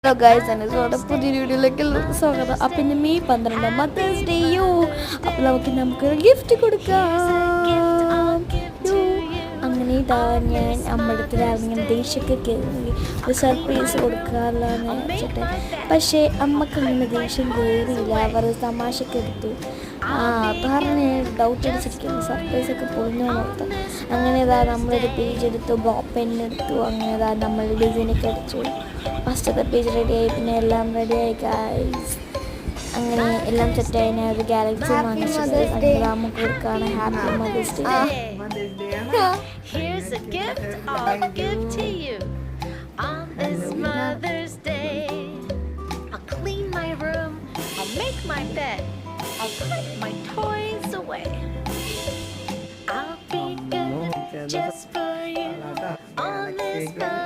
Hello guys എൻ്റെ പുതിയ വീഡിയോയിലേക്ക് സ്വാഗതം. അപ്പം ഇന്ന് മെയ് 12 മദേഴ്സ് ഡേയോ. അപ്പം നമുക്ക് ഗിഫ്റ്റ് കൊടുക്കാം. അങ്ങനെ ഇതാ ഞാൻ അമ്പലത്തിൽ ഇറങ്ങി ദേഷ്യമൊക്കെ കയറി ഒരു സർപ്രൈസ് കൊടുക്കാറില്ലാന്ന് വെച്ചിട്ട്. പക്ഷേ അമ്മക്ക് അങ്ങനെ ദേഷ്യം കയറിയില്ല. അവർ തമാശക്ക് എടുത്തു. പറഞ്ഞ് ഡൗട്ട് അടിച്ചിരിക്കുന്നു സർപ്രൈസൊക്കെ പൊളിഞ്ഞോന്നോർത്ത്. അങ്ങനെ ഇതാ നമ്മളൊരു പേജ് എടുത്തു, പെന്നെടുത്തു. അങ്ങനെ ഇതാ നമ്മൾ ഡിസൈനൊക്കെ അടിച്ചു. ഫസ്റ്റത്തെ പേജ് റെഡിയായി, പിന്നെ എല്ലാം റെഡിയായി ഗൈസ്. അങ്ങനെ എല്ലാം സെറ്റായി. ഞാൻ ഒരു ഗാലക്സി വാങ്ങിച്ചത് അങ്ങനെ നമുക്ക് കൊടുക്കുകയാണ്. Happy mother's day. Here's a gift I'll give to you on this Mother's Day. I'll clean my room, I'll make my bed, I'll put my toys away. I'll be good just for you on this Mother's Day.